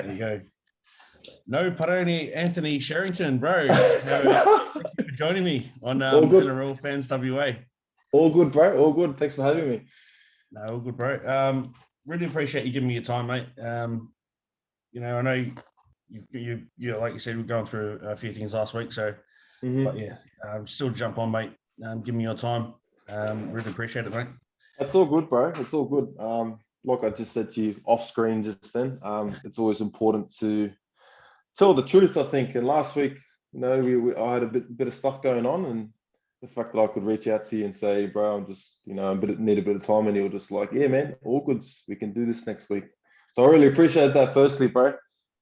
There you go. No Paroni Anthony Cherrington, bro. Thank you for joining me on NRL Fans WA. All good, bro. All good. Thanks for having me. No, all good, bro. Really appreciate you giving me your time, mate. I know you like you said, we're going through a few things last week, so but yeah, still jump on, mate. Give me your time. Really appreciate it, mate. That's all good, bro. It's all good. Like I just said to you off screen just then, it's always important to tell the truth, I think. And last week, I had a bit of stuff going on, and the fact that I could reach out to you and say, bro, I'm just, need a bit of time, and you were just like, yeah, man, all good. We can do this next week. So I really appreciate that, firstly, bro.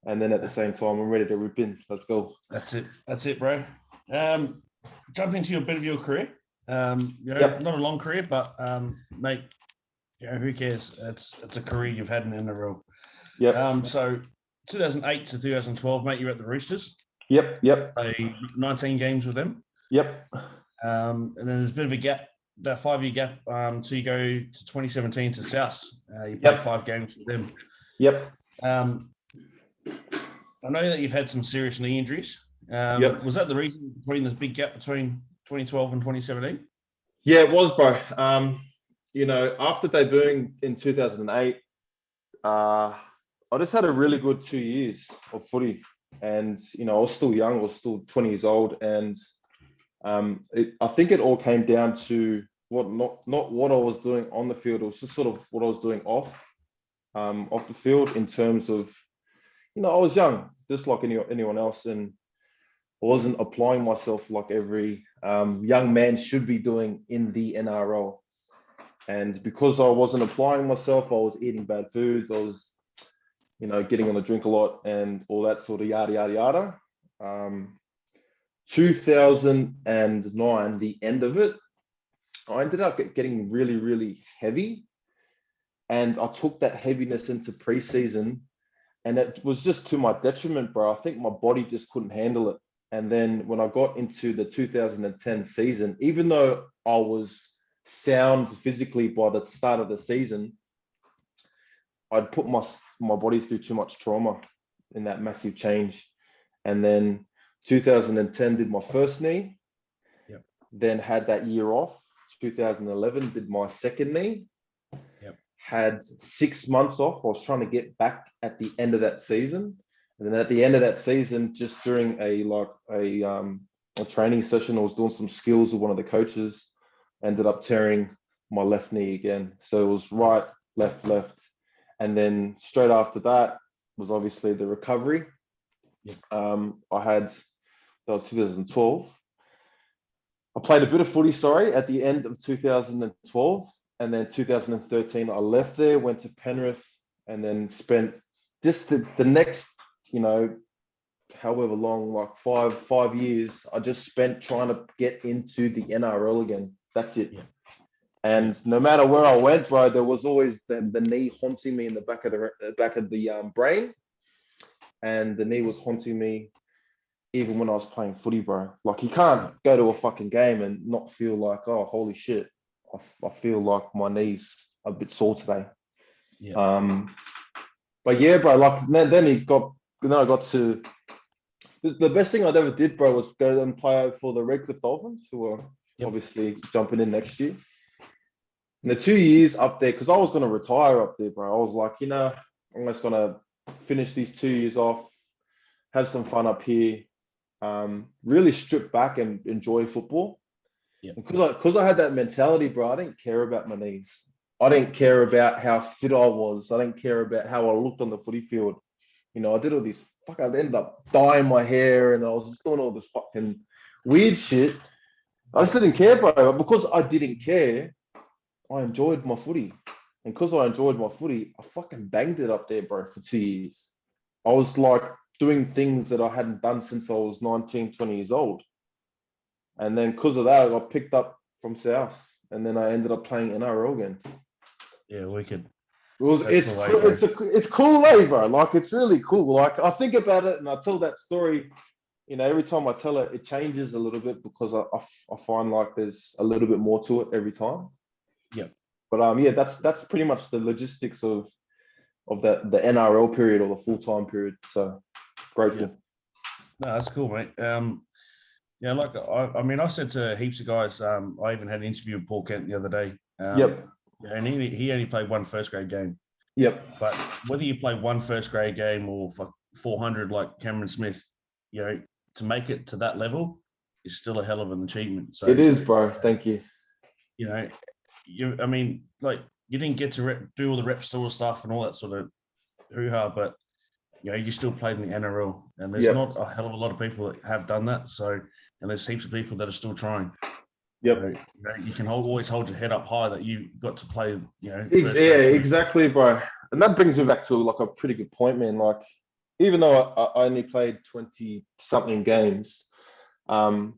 And then at the same time, I'm ready to rip in. Let's go. That's it, bro. Jump into a bit of your career. Yep. Not a long career, but mate, who cares? It's a career you've had in NRL. Yep. So 2008 to 2012, mate, you're at the Roosters. Yep. 19 games with them. Yep. And then there's a bit of a gap, about 5-year gap, so you go to 2017 to South. You play 5 games with them. Yep. I know that you've had some serious knee injuries. Was that the reason between this big gap between 2012 and 2017? Yeah, it was, bro. After debuting in 2008, I just had a really good 2 years of footy. And, I was still young. I was still 20 years old. And I think it all came down to not what I was doing on the field. It was just sort of what I was doing off the field, in terms of, I was young, just like anyone else, and I wasn't applying myself like every young man should be doing in the NRL. And because I wasn't applying myself, I was eating bad foods. I was, getting on the drink a lot and all that sort of yada, yada, yada. 2009, the end of it, I ended up getting really, really heavy. And I took that heaviness into preseason, and it was just to my detriment, bro. I think my body just couldn't handle it. And then when I got into the 2010 season, even though I was sound physically by the start of the season, I'd put my body through too much trauma in that massive change. And then 2010 did my first knee, then had that year off. 2011 did my second knee, had 6 months off. I was trying to get back at the end of that season. And then at the end of that season, just during a training session, I was doing some skills with one of the coaches, ended up tearing my left knee again. So it was right, left. And then straight after that was obviously the recovery. That was 2012. I played a bit of footy, at the end of 2012. And then 2013, I left there, went to Penrith, and then spent just the next, however long, like five years, I just spent trying to get into the NRL again. That's it. And no matter where I went, bro, there was always the knee haunting me in the back of the brain. And the knee was haunting me even when I was playing footy, bro. Like, you can't go to a fucking game and not feel like, oh, holy shit, I feel like my knee's a bit sore today. But yeah, bro, like then I got to the best thing I'd ever did, bro, was go and play for the Redcliffe Dolphins, who were obviously jumping in next year. And the 2 years up there, because I was going to retire up there, bro. I was like, I'm just going to finish these 2 years off, have some fun up here, really strip back and enjoy football. Because I had that mentality, bro, I didn't care about my knees. I didn't care about how fit I was. I didn't care about how I looked on the footy field. I did all these, I ended up dyeing my hair, and I was just doing all this fucking weird shit. I just didn't care, bro. But because I didn't care, I enjoyed my footy. And because I enjoyed my footy, I fucking banged it up there, bro, for 2 years. I was like doing things that I hadn't done since I was 19, 20 years old. And then because of that, I got picked up from South. And then I ended up playing NRL again. Yeah, wicked. It's cool, way, bro. Like, it's really cool. Like, I think about it and I tell that story, every time I tell it, it changes a little bit, because I find like there's a little bit more to it every time. Yeah. But that's pretty much the logistics of of the NRL period or the full-time period. So grateful. No, that's cool, mate. Yeah, like I mean, I said to heaps of guys. I even had an interview with Paul Kent the other day. Yep. And he only played one first grade game. Yep. But whether you play one first grade game or for 400 like Cameron Smith, you know, to make it to that level is still a hell of an achievement. So it is, bro. Thank you. You know, I mean, like you didn't get to do all the rep sort of stuff and all that sort of hoo-ha, but you know, you still played in the NRL, and there's not a hell of a lot of people that have done that. So, and there's heaps of people that are still trying. Yep. So, you can always hold your head up high that you got to play. You know, exactly, bro. And that brings me back to like a pretty good point, man. Like, even though I only played 20 something games, I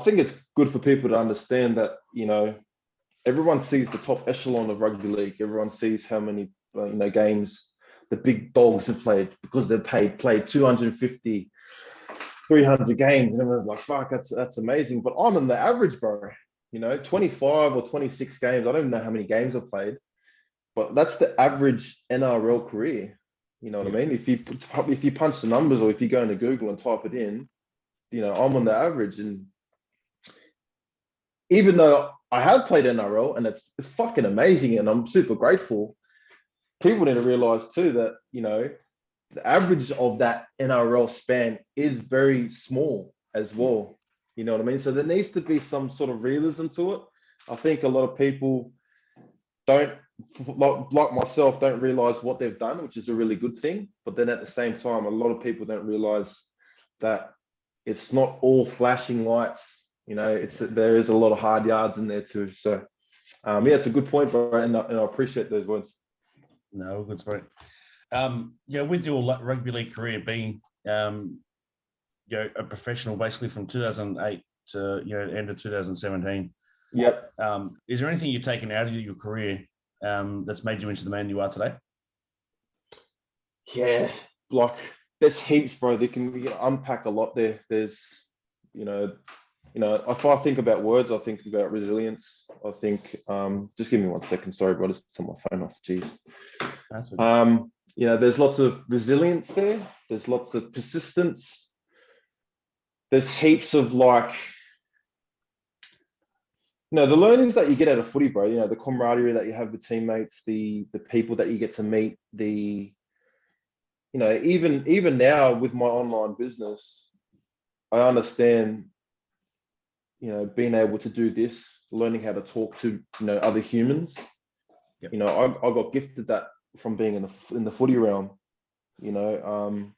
think it's good for people to understand that, you know, everyone sees the top echelon of rugby league. Everyone sees how many games the big dogs have played because they've played 250, 300 games, and everyone's like, fuck, that's amazing. But I'm in the average, bro. You know, 25 or 26 games. I don't even know how many games I've played, but that's the average NRL career. You know what I mean? If you punch the numbers, or if you go into Google and type it in, you know, I'm on the average. And even though I have played NRL and it's fucking amazing and I'm super grateful, people need to realize too that, you know, the average of that NRL span is very small as well. You know what I mean? So there needs to be some sort of realism to it. I think a lot of people don't, like myself, don't realize what they've done, which is a really good thing. But then at the same time, a lot of people don't realize that it's not all flashing lights. You know, there is a lot of hard yards in there too. So, it's a good point, bro, and I appreciate those words. No, good point. With your rugby league career being, a professional basically from 2008 to end of 2017. Yep. Is there anything you've taken out of your career that's made you into the man you are today? Yeah, like there's heaps, bro. They can unpack a lot there. There's, if I think about words, I think about resilience. I think, just give me 1 second. Sorry, bro. Just turn my phone off. Jeez. That's okay. There's lots of resilience there. There's lots of persistence. There's heaps of the learnings that you get out of footy, bro. You know, the camaraderie that you have with teammates, the people that you get to meet, even now with my online business, I understand, being able to do this, learning how to talk to, other humans. Yep. I got gifted that from being in the footy realm. I'd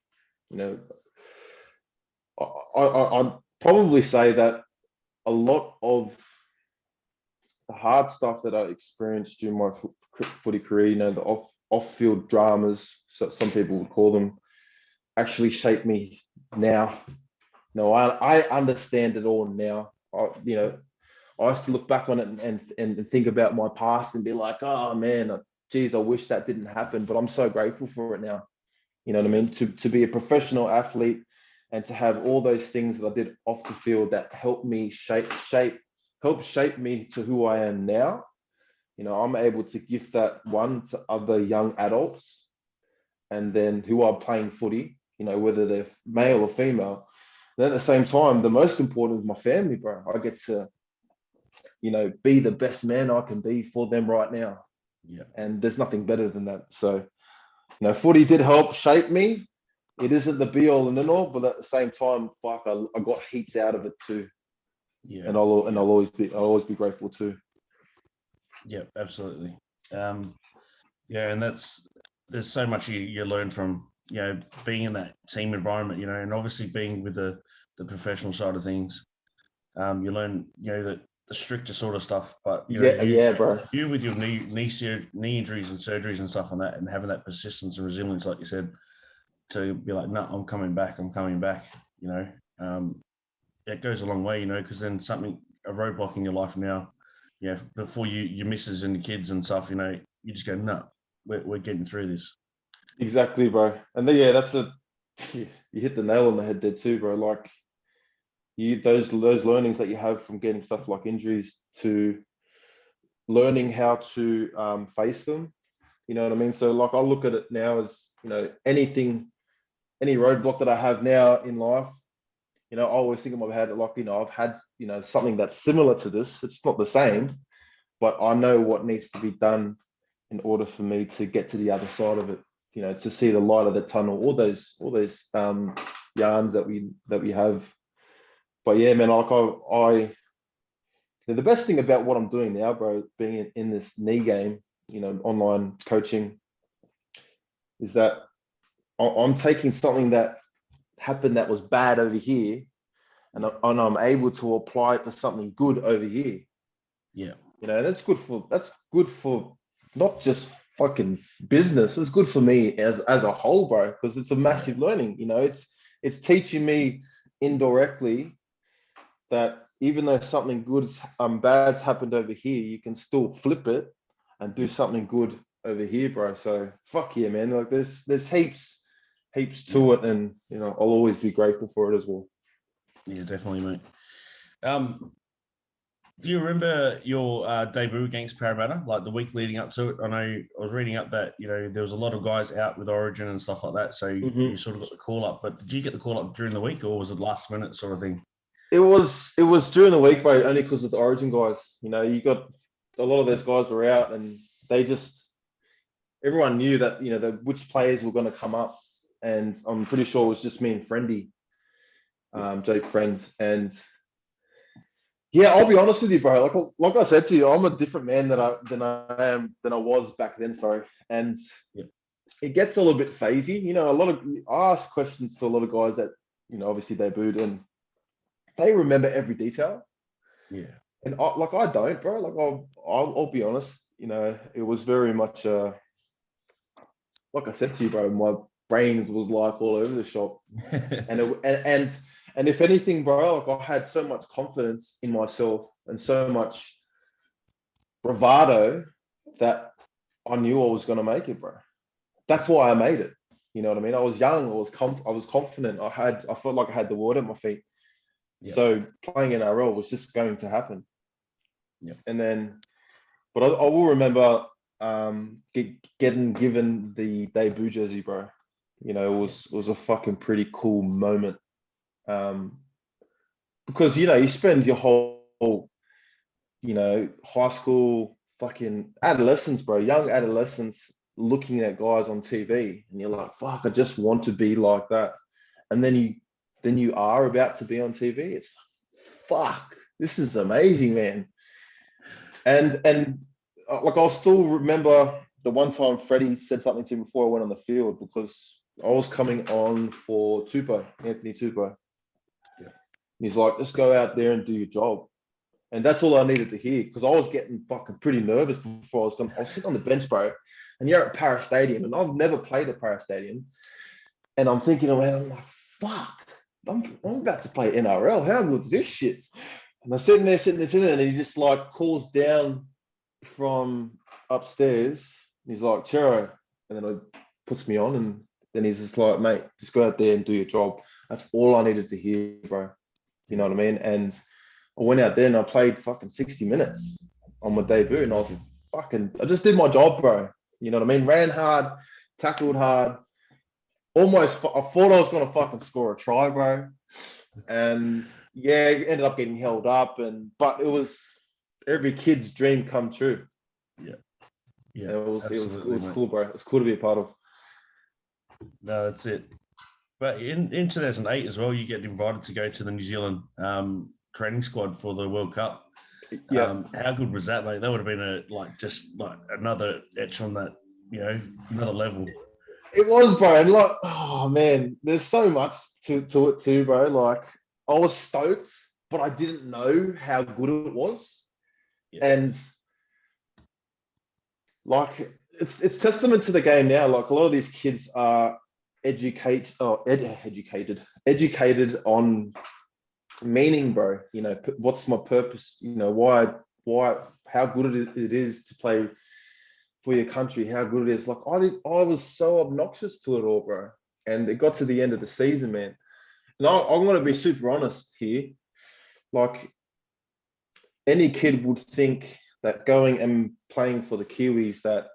probably say that a lot of the hard stuff that I experienced during my footy career, the off-field dramas, so some people would call them, actually shaped me now. I understand it all now. I used to look back on it and think about my past and be like, oh man, geez, I wish that didn't happen, but I'm so grateful for it now. You know what I mean? To be a professional athlete and to have all those things that I did off the field that helped me shape me to who I am now. I'm able to give that one to other young adults, and then who are playing footy, whether they're male or female. And at the same time, the most important is my family, bro. I get to, be the best man I can be for them right now. Yeah. And there's nothing better than that. So, footy did help shape me. It isn't the be all and end all, but at the same time, fuck, I got heaps out of it too. Yeah. And I'll always be grateful too. Yeah, absolutely. And there's so much you learn from, being in that team environment, and obviously being with the professional side of things. You learn, the stricter sort of stuff, but bro. You with your knee injuries and surgeries and stuff on that, and having that persistence and resilience, like you said, to be like, no, I'm coming back. It goes a long way, because then a roadblock in your life now, before your missus and the kids and stuff, you just go, no, we're getting through this. Exactly, bro. And then, you hit the nail on the head there too, bro. Like those learnings that you have from getting stuff like injuries to learning how to face them, You know what I mean? So like I look at it now as, you know, anything, any roadblock that I have now in life, you know, I always think of my head like, you know, I've had, you know, something that's similar to this. It's not the same, but I know what needs to be done in order for me to get to the other side of it, you know, to see the light of the tunnel, all those yarns that we have. But yeah, man, like the best thing about what I'm doing now, bro, being in this knee game, you know, online coaching, is that I'm taking something that happened that was bad over here, and I'm able to apply it to something good over here. Yeah. You know, that's good for not just fucking business. It's good for me as a whole, bro, because it's a massive learning. You know, it's teaching me indirectly that even though something bad's happened over here, you can still flip it and do something good over here, bro. So fuck yeah, man. Like there's heaps to it, and you know, I'll always be grateful for it as well. Yeah, definitely, mate. Do you remember your debut against Parramatta, like the week leading up to it? I know I was reading up that, you know, there was a lot of guys out with Origin and stuff like that, so you sort of got the call up. But did you get the call up during the week, or was it last minute sort of thing? It was during the week, bro, only because of the Origin guys. You know, you got a lot of those guys were out, and everyone knew that, you know, which players were going to come up, and I'm pretty sure it was just me and Friendy, Jake Friend, and yeah, I'll be honest with you, bro. Like I said to you, I'm a different man than I was back then. Sorry, and it gets a little bit phasey. You know, I ask questions to a lot of guys that, you know, obviously debuted, and they remember every detail. Yeah, and I don't, bro. Like I'll be honest. You know, it was very much like I said to you, bro. My brains was like all over the shop, and if anything, bro, like I had so much confidence in myself and so much bravado that I knew I was going to make it, bro. That's why I made it. You know what I mean? I was young. I was confident. I felt like I had the water at my feet. Yep. So playing NRL was just going to happen. Yeah. And then, but I will remember getting given the debut jersey, bro. You know, it was a fucking pretty cool moment. Because, you know, you spend your whole, you know, high school, fucking adolescence, bro, young adolescence, looking at guys on TV, and you're like, fuck, I just want to be like that. And then you are about to be on TV. It's fuck, this is amazing, man. And like, I'll still remember the one time Freddie said something to me before I went on the field, because I was coming on for Anthony Tupou. Yeah. He's like, just go out there and do your job. And that's all I needed to hear, because I was getting fucking pretty nervous before I was sitting on the bench, bro. And you're at Para Stadium, and I've never played at Para Stadium. And I'm thinking, man, I'm like, fuck, I'm about to play NRL. How good's this shit? And I'm sitting there, and he just like calls down from upstairs. He's like, Chero. And then he puts me on, and then he's just like, mate, just go out there and do your job. That's all I needed to hear, bro. You know what I mean? And I went out there and I played fucking 60 minutes on my debut, and I just did my job, bro. You know what I mean? Ran hard, tackled hard. I thought I was gonna fucking score a try, bro. And yeah, ended up getting held up, but it was every kid's dream come true. Yeah. Yeah. It was cool, bro. It was cool to be a part of. No, that's it. But in 2008 as well, you get invited to go to the New Zealand training squad for the World Cup. Yeah. How good was that, mate? That would have been another etch on that, you know, another level. It was, bro. And like, oh man, there's so much to it too, bro. Like, I was stoked, but I didn't know how good it was. Yeah. And like, it's testament to the game now. Like, a lot of these kids are educated on meaning, bro. You know, what's my purpose? You know, why, how good it is to play for your country, how good it is. Like, I was so obnoxious to it all, bro. And it got to the end of the season, man. And I'm going to be super honest here. Like, any kid would think that going and playing for the Kiwis, that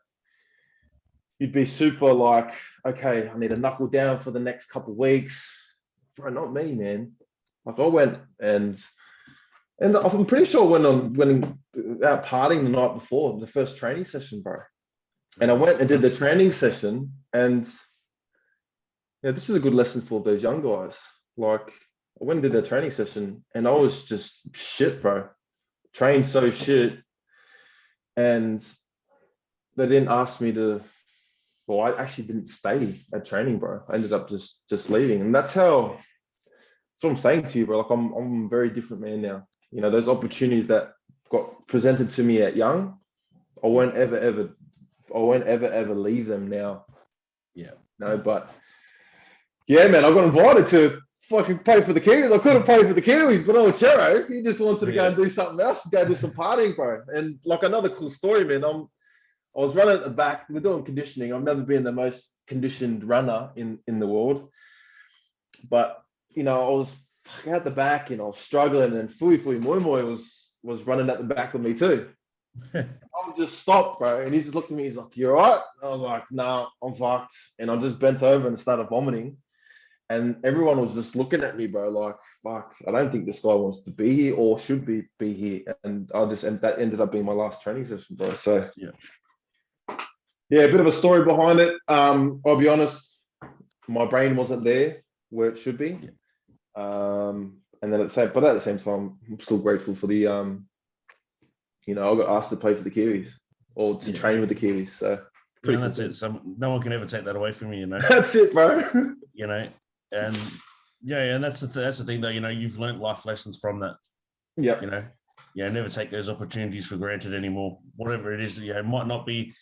you'd be super like, okay, I need to knuckle down for the next couple of weeks. Bro, not me, man. Like I went and I'm pretty sure I went out partying the night before the first training session, bro. And I went and did the training session, and yeah, this is a good lesson for those young guys. Like I went and did their training session, and I was just shit, bro. Trained so shit, and they didn't ask me to. Well, I actually didn't stay at training, bro. I ended up just leaving, and that's what I'm saying to you, bro. Like I'm a very different man now. You know, those opportunities that got presented to me at young, I won't ever leave them now. Yeah. No, but yeah, man, I got invited to fucking pay for the Kiwis. I couldn't pay for the Kiwis, but old Chero, he just wanted to go and do something else, go do some partying, bro. And like another cool story, man. I was running at the back. We're doing conditioning. I've never been the most conditioned runner in the world, but you know, I was out the back and I was struggling, and Fui Moi Moi was running at the back with me too. I just stopped, bro, and he just looked at me. He's like, "You all right?" I was like, "Nah, I'm fucked." And I just bent over and started vomiting, and everyone was just looking at me, bro, like, "Fuck, I don't think this guy wants to be here or should be here." And that ended up being my last training session, bro. So yeah, a bit of a story behind it. I'll be honest, my brain wasn't there where it should be. And then at the same time, I'm still grateful for the you know, I got asked to play for the Kiwis or to train with the Kiwis. So that's it. So no one can ever take that away from you, you know. That's it, bro. You know, and and that's the thing though. You know, you've learned life lessons from that. Yeah. You know, never take those opportunities for granted anymore. Whatever it is, it might not be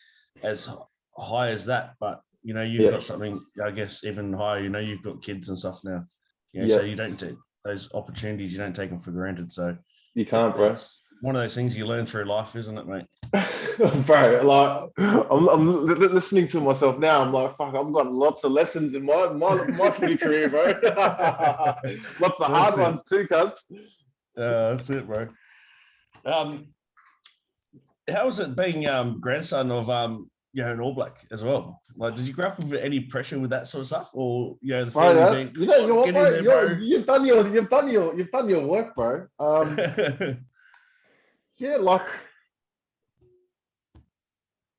as high as that, but you know, you've got something, I guess, even higher. You know, you've got kids and stuff now. You know, so you don't take those opportunities. You don't take them for granted. So you can't, bro. It's one of those things you learn through life, isn't it, mate? Bro, like I'm listening to myself now. I'm like, fuck, I've got lots of lessons in my footy career, bro. Lots of hard ones too, cuz. That's it, bro. How was it being grandson of an All Black as well? Like, did you grow up with any pressure with that sort of stuff, or the family being? You've done your work, bro. Yeah, like.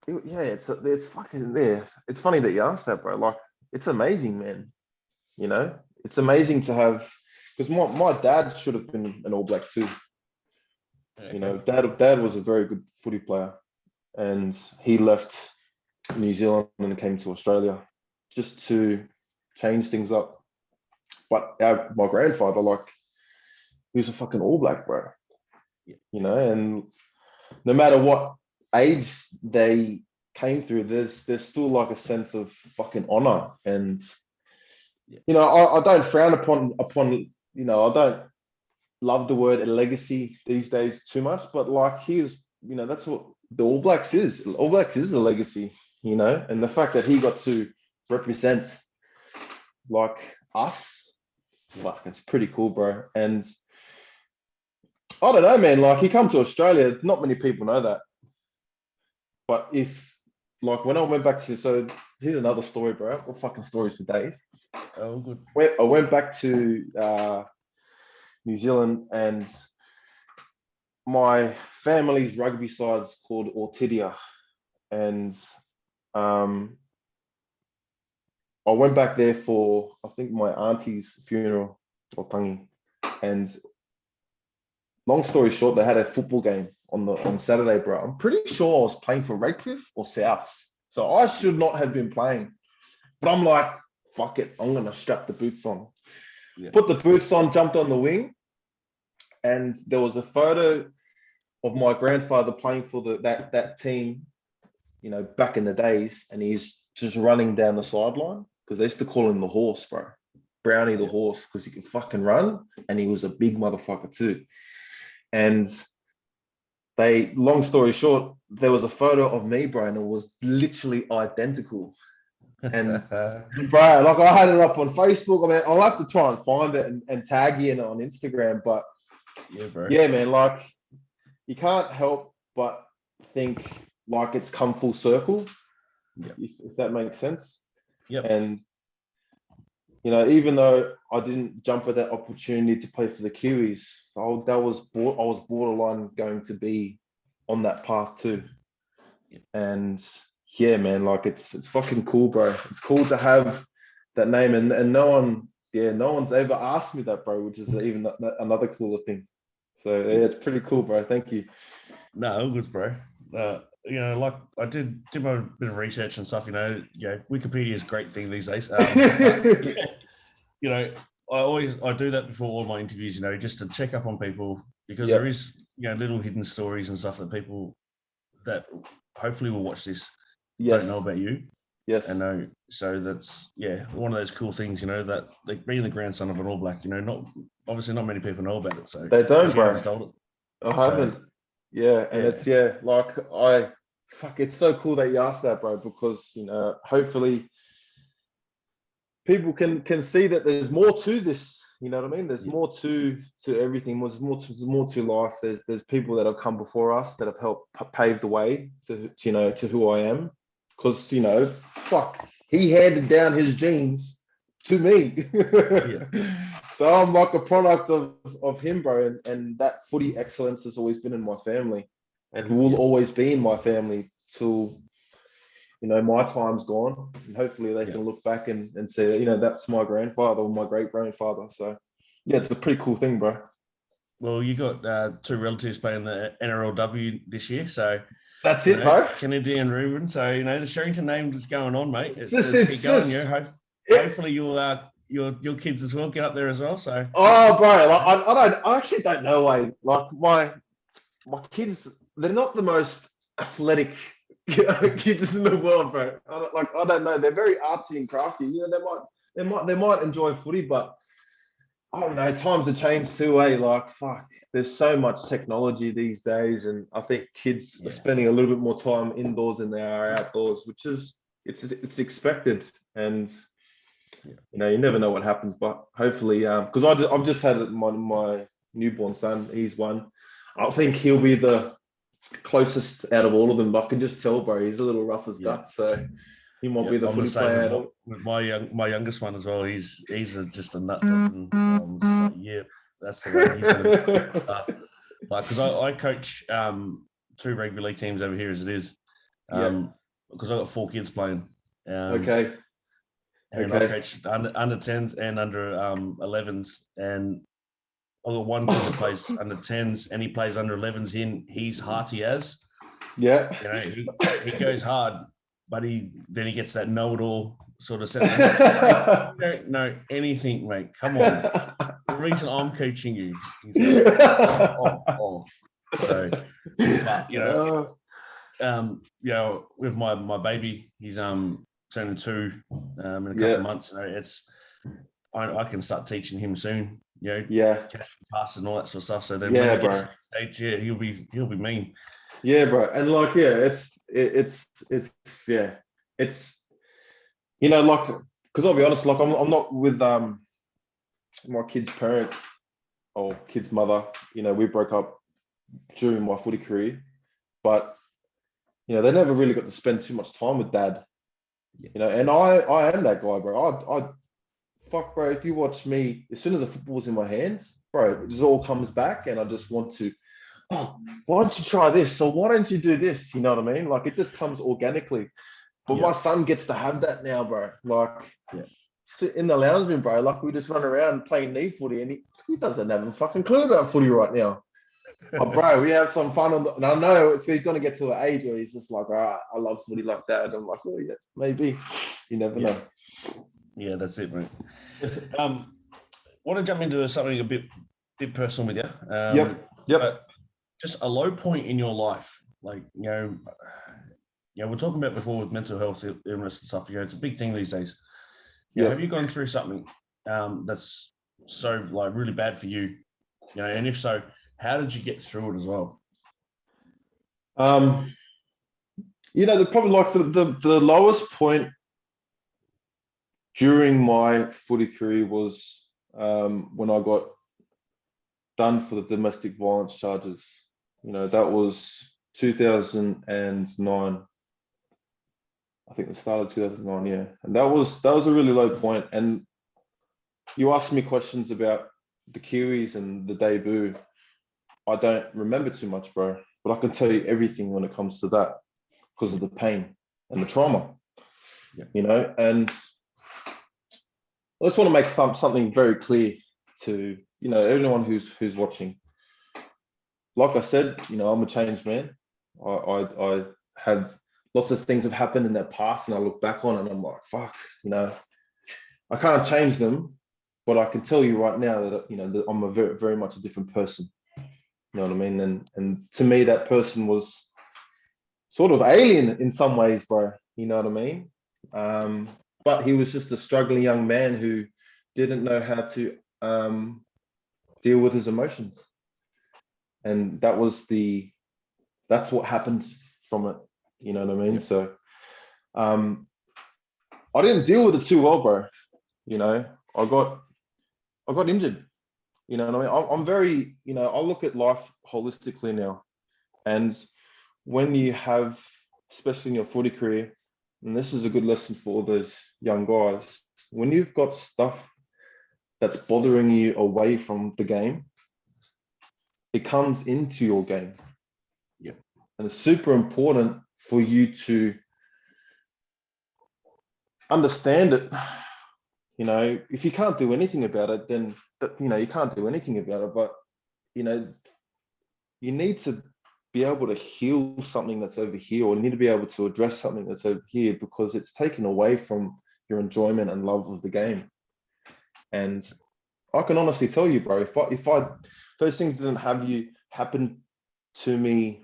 It's fucking there. It's funny that you asked that, bro. Like, it's amazing, man. You know, it's amazing to have, because my dad should have been an All Black too. Okay. You know, dad was a very good footy player, and he left New Zealand and came to Australia just to change things up. But my grandfather, like, he was a fucking All Black, bro. You know, and no matter what age they came through, there's still like a sense of fucking honor. And you know, I don't frown upon you know, I don't love the word legacy these days too much, but like, he's, you know, that's what the All Blacks is. All Blacks is a legacy, you know, and the fact that he got to represent like us, fuck, it's pretty cool, bro. And I don't know, man, like, he come to Australia, not many people know that. But if, like, when I went back to, so here's another story, bro. I've got fucking stories for days. Oh, good. I went back to New Zealand, and my family's rugby side's called Ortidia. And I went back there for, I think, my auntie's funeral, or tangi. And long story short, they had a football game on Saturday, bro. I'm pretty sure I was playing for Redcliffe or Souths. So I should not have been playing. But I'm like, fuck it, I'm gonna strap the boots on. Yeah. Put the boots on, jumped on the wing, and there was a photo of my grandfather playing for that team, you know, back in the days, and he's just running down the sideline, because they used to call him the horse, bro. Brownie the horse, because he could fucking run, and he was a big motherfucker too. And long story short, there was a photo of me, bro, and it was literally identical. And bro, like, I had it up on Facebook. I mean, I'll have to try and find it and tag you in on Instagram. But yeah, bro. Yeah, man, like, you can't help but think like it's come full circle. if that makes sense. Yep. And even though I didn't jump at that opportunity to play for the Kiwis, I was borderline going to be on that path too. And yeah, man, like it's fucking cool, bro. It's cool to have that name, and no one's ever asked me that, bro, which is even another cooler thing. So yeah, it's pretty cool, bro. Thank you. No, all good, bro. Like I did my bit of research and stuff. Wikipedia is a great thing these days. I do that before all my interviews. Just to check up on people, because there is little hidden stories and stuff that people that hopefully will watch this don't know about you. Yes. I know. So that's one of those cool things. That being the grandson of an All Black. Not many people know about it. So they don't, bro. Haven't told it. I haven't. Yeah, and it's it's so cool that you asked that, bro, because hopefully people can see that there's more to this. You know what I mean? There's more to everything. There's more to life. There's people that have come before us that have helped pave the way to who I am. Because he handed down his genes to me. So I'm like a product of him, bro. And that footy excellence has always been in my family, and will always be in my family till my time's gone. And hopefully they can look back and say, that's my grandfather or my great grandfather. So yeah, it's a pretty cool thing, bro. Well, you got two relatives playing the NRLW this year, so that's it, bro. Kennedy and Ruben. So the Cherrington name is going on, mate. It's keep going. Hopefully your kids as well get up there as well. So bro, I actually don't know. Like my kids, they're not the most athletic kids in the world, bro. I don't know. They're very artsy and crafty. They might enjoy footy, but I don't know. Times have changed too, eh? Like, fuck. There's so much technology these days, and I think kids are spending a little bit more time indoors than they are outdoors, which is it's expected. And you never know what happens, but hopefully, because I've just had my newborn son. He's one. I think he'll be the closest out of all of them. I can just tell, bro. He's a little rough as guts, so he might be the footy player. With my youngest one as well. He's just a nut. That's the way he's going to be. Because I coach 2 rugby league teams over here as it is. Because I've got 4 kids playing. Okay. And I coach under 10s and under 11s, and I've got one kid that plays under 10s and he plays under 11s. He's hearty as. Yeah. He goes hard, but then he gets that know-it-all sort of set. You don't know anything, mate. Come on. The reason I'm coaching you. So, but, with my baby, he's turning 2 in a couple of months. I can start teaching him soon. Catch passes and all that sort of stuff. So then when he gets to the stage, he'll be mean. Yeah, bro. And it's because I'll be honest, I'm not with my kid's parents or kid's mother. We broke up during my footy career, but they never really got to spend too much time with dad. And I am that guy, bro. Fuck, bro, if you watch me, as soon as the football's in my hands, bro, it just all comes back, and I just want to, why don't you try this? So why don't you do this? You know what I mean? Like, it just comes organically. But my son gets to have that now, bro. Sit in the lounge room, bro. Like, we just run around playing knee footy, and he doesn't have a fucking clue about footy right now. But bro, we have some fun and I know he's going to get to an age where he's just like, all right, I love footy like that. And I'm like, oh yeah, maybe. You never know. Yeah, that's it, mate. Want to jump into something a bit personal with you. But just a low point in your life, like we're talking about before with mental health illness and stuff. It's a big thing these days. Have you gone through something that's so really bad for you? And if so, how did you get through it as well? Probably the lowest point during my footy career was when I got done for the domestic violence charges. That was 2009. I think the start of 2009, yeah. And that was a really low point. And you asked me questions about the Kiwis and the debut. I don't remember too much, bro, but I can tell you everything when it comes to that because of the pain and the trauma, you know. And I just want to make something very clear to, you know, everyone who's watching. Like I said, you know, I'm a changed man. I have lots of things have happened in that past, and I look back on and I'm like, fuck, you know, I can't change them, but I can tell you right now that, you know, that I'm a very, very much a different person. You know what I mean? And to me, that person was sort of alien in some ways, bro. You know what I mean? But he was just a struggling young man who didn't know how to deal with his emotions. And that's what happened from it. You know what I mean? Yep. So I didn't deal with it too well, bro. You know, I got injured. You know what I mean? I'm very, you know, I look at life holistically now. And when you have, especially in your footy career, and this is a good lesson for all those young guys, when you've got stuff that's bothering you away from the game, it comes into your game. Yeah. And it's super important for you to understand it. You know, if you can't do anything about it, then, you know, you can't do anything about it. But, you know, you need to be able to heal something that's over here, or you need to be able to address something that's over here, because it's taken away from your enjoyment and love of the game. And I can honestly tell you, bro, if those things didn't have you happen to me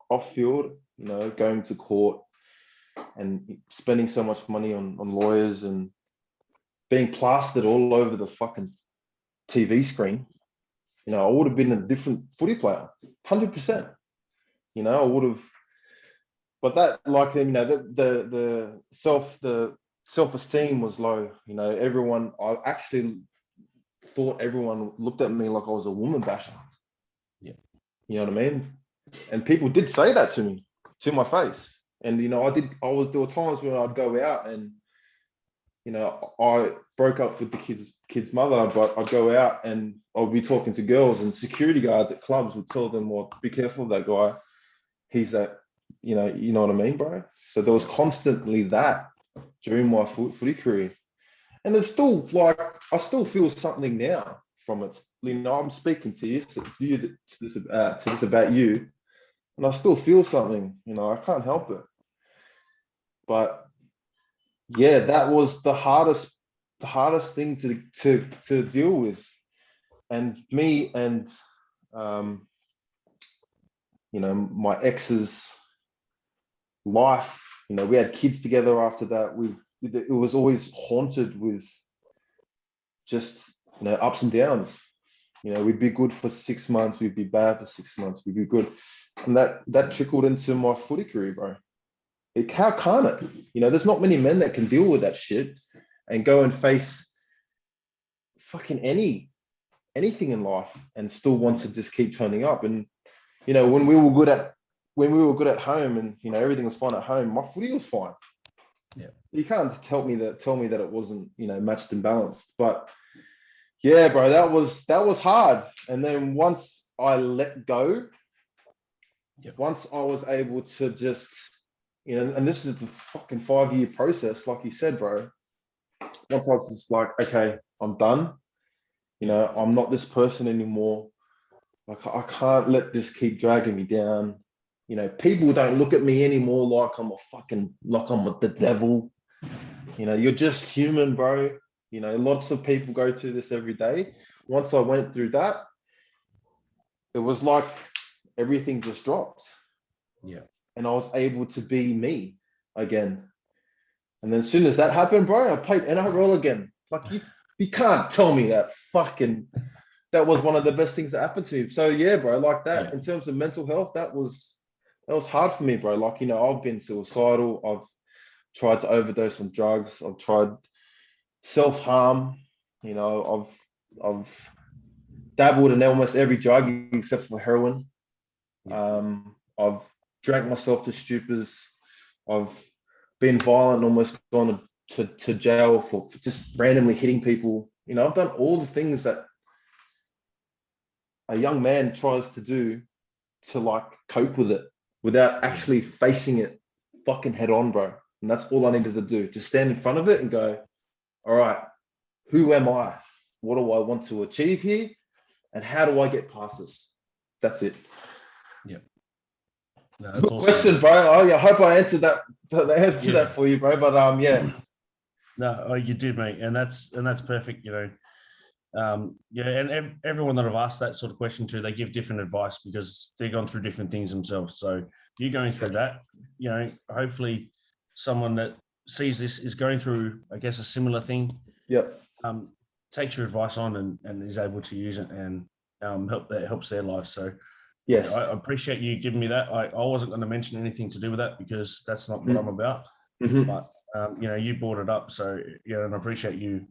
off field, you know, going to court and spending so much money on lawyers and being plastered all over the fucking TV screen, you know, I would have been a different footy player, 100%. You know, I would have. But that, like, you know, the self-esteem was low. You know, I actually thought everyone looked at me like I was a woman basher. Yeah. You know what I mean? And people did say that to me, to my face. And, you know, there were times when I'd go out and, you know, I broke up with the kid's mother, but I'd go out and I'd be talking to girls, and security guards at clubs would tell them, well, be careful of that guy. He's that, you know what I mean, bro? So there was constantly that during my footy career. And there's still, like, I still feel something now from it. You know, I'm speaking to you, to this about you, and I still feel something, you know, I can't help it. But yeah, that was the hardest thing to deal with. And me and you know, my ex's life, you know, we had kids together after that. It was always haunted with just, you know, ups and downs. You know, we'd be good for 6 months, we'd be bad for 6 months, we'd be good. And that trickled into my footy career, bro. How can't it? You know, there's not many men that can deal with that shit and go and face fucking anything in life and still want to just keep turning up. And, you know, when we were good at home, and, you know, everything was fine at home, my footy was fine. Yeah. You can't tell me that it wasn't, you know, matched and balanced. But yeah, bro, that was hard. And then once I let go, once I was able to just, you know, and this is the fucking 5-year process, like you said, bro. Once I was just like, okay, I'm done. You know, I'm not this person anymore. Like, I can't let this keep dragging me down. You know, people don't look at me anymore like I'm the devil. You know, you're just human, bro. You know, lots of people go through this every day. Once I went through that, it was like everything just dropped. Yeah. And I was able to be me again. And then as soon as that happened, bro, I played NRL again. Like, you can't tell me that that was one of the best things that happened to me. So yeah, bro, like that, in terms of mental health, that was hard for me, bro. Like, you know, I've been suicidal. I've tried to overdose on drugs. I've tried self-harm. You know, I've dabbled in almost every drug except for heroin. I've drank myself to stupors. I've been violent, almost gone to jail for just randomly hitting people. You know, I've done all the things that a young man tries to do to like cope with it without actually facing it fucking head on, bro. And that's all I needed to do. Just stand in front of it and go, all right, who am I? What do I want to achieve here? And how do I get past this? That's it. Yeah. No, Good awesome, question, bro. Oh, yeah, I hope I answered that for you, bro. But yeah. No, you did, mate, and that's perfect. You know, and everyone that I've asked that sort of question to, they give different advice because they've gone through different things themselves. So you going through that, you know, hopefully someone that sees this is going through, I guess, a similar thing. Yep. Takes your advice on and is able to use it and helps their life. So yes, I appreciate you giving me that. I wasn't going to mention anything to do with that because that's not what I'm about. But you know, you brought it up, so yeah, and I appreciate you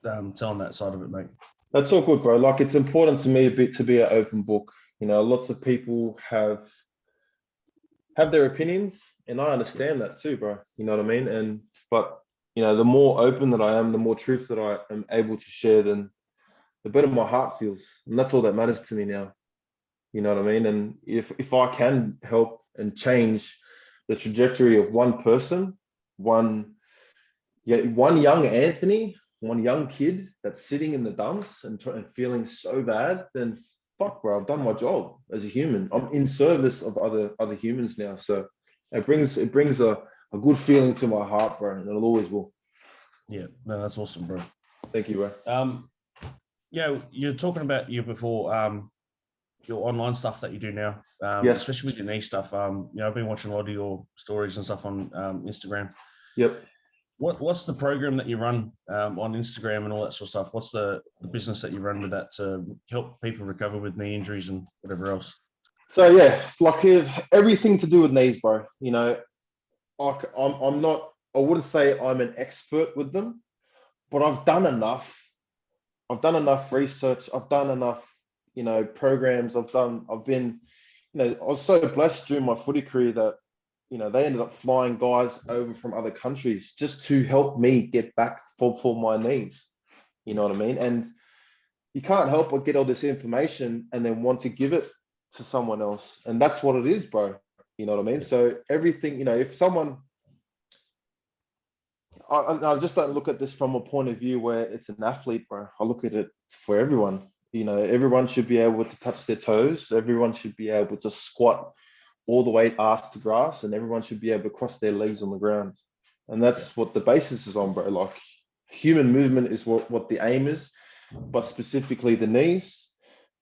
telling that side of it, mate. That's all good, bro. Like, it's important to me a bit to be an open book. You know, lots of people have their opinions, and I understand that too, bro. You know what I mean? But you know, the more open that I am, the more truth that I am able to share, then the better my heart feels, and that's all that matters to me now. You know what I mean? And if I can help and change the trajectory of one person, one young Anthony, one young kid that's sitting in the dumps and feeling so bad, then fuck, bro, I've done my job as a human. I'm in service of other humans now. So it brings a good feeling to my heart, bro, and it always will. Yeah, no, that's awesome, bro. Thank you, bro. Yeah, you're talking about before your online stuff that you do now, yes, especially with your knee stuff. You know, I've been watching a lot of your stories and stuff on Instagram. Yep. What's the program that you run on Instagram and all that sort of stuff? What's the business that you run with that to help people recover with knee injuries and whatever else? So yeah, like everything to do with knees, bro. You know, I'm not. I wouldn't say I'm an expert with them, but I've done enough. I've done enough research. I've done enough, you know, programs. I've been, you know, I was so blessed during my footy career that, you know, they ended up flying guys over from other countries just to help me get back for my knees. You know what I mean? And you can't help but get all this information and then want to give it to someone else. And that's what it is, bro. You know what I mean? So everything, you know, if someone, I just don't look at this from a point of view where it's an athlete, bro. I look at it for everyone. You know, everyone should be able to touch their toes. Everyone should be able to squat all the way ass to grass, and everyone should be able to cross their legs on the ground. And that's what the basis is on, bro. Like, human movement is what the aim is, but specifically the knees.